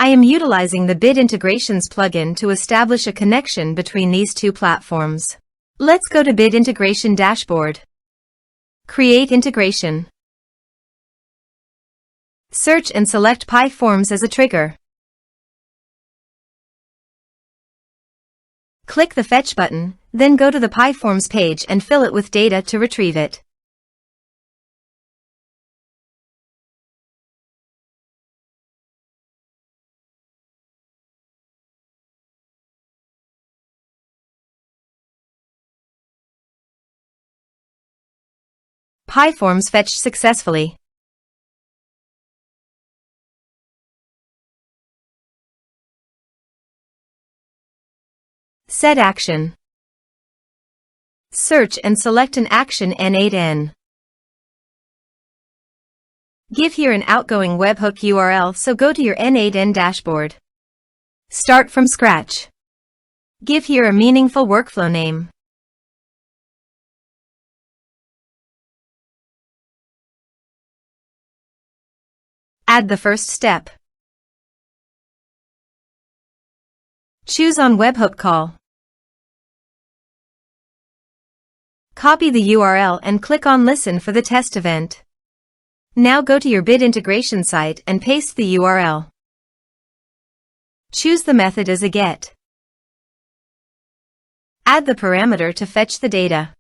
I am utilizing the Bit Integrations plugin to establish a connection between these two platforms. Let's go to Bit Integration Dashboard. Create integration. Search and select PyForms as a trigger. Click the Fetch button, then go to the PyForms page and fill it with data to retrieve it. PyForms fetched successfully. Set action. Search and select an action n8n. Give here an outgoing webhook URL, so go to your n8n dashboard. Start from scratch. Give here a meaningful workflow name. Add the first step. Choose on webhook call. Copy the URL and click on Listen for the test event. Now go to your Bit integration site and paste the URL. Choose the method as a GET. Add the parameter to fetch the data.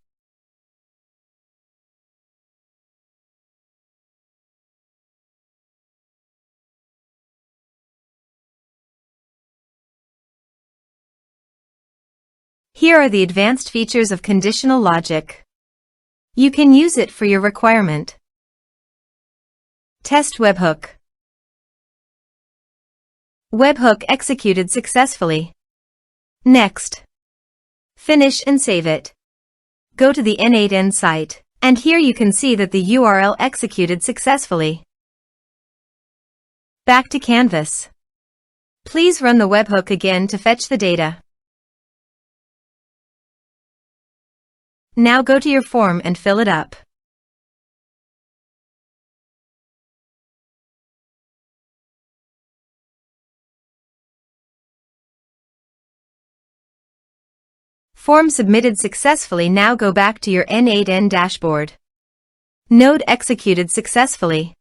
Here are the advanced features of conditional logic. You can use it for your requirement. Test webhook. Webhook executed successfully. Next. Finish and save it. Go to the n8n site, and here you can see that the URL executed successfully. Back to Canvas. Please run the webhook again to fetch the data. Now go to your form and fill it up. Form submitted successfully. Now go back to your n8n dashboard. Node executed successfully.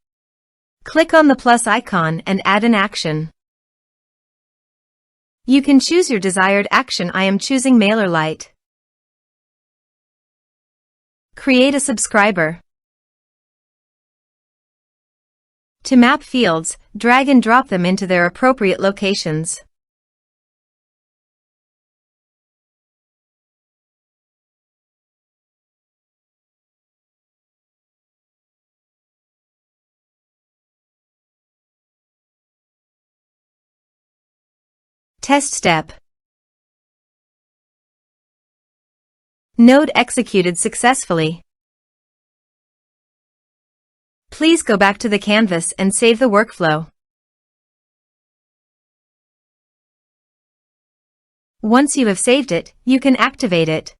Click on the plus icon and add an action. You can choose your desired action. I am choosing MailerLite. Create a subscriber. To map fields, drag and drop them into their appropriate locations. Test step. Node executed successfully. Please go back to the canvas and save the workflow. Once you have saved it, you can activate it.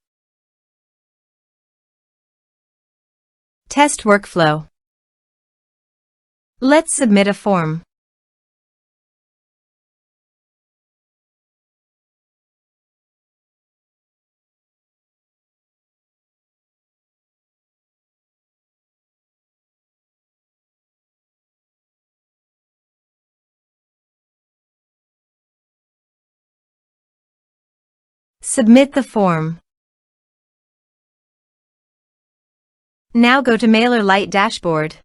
Test workflow. Let's submit a form. Submit the form. Now go to MailerLite dashboard.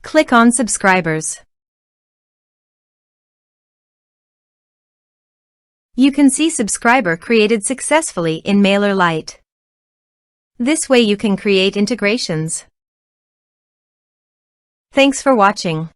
Click on Subscribers. You can see subscriber created successfully in MailerLite. This way you can create integrations. Thanks for watching.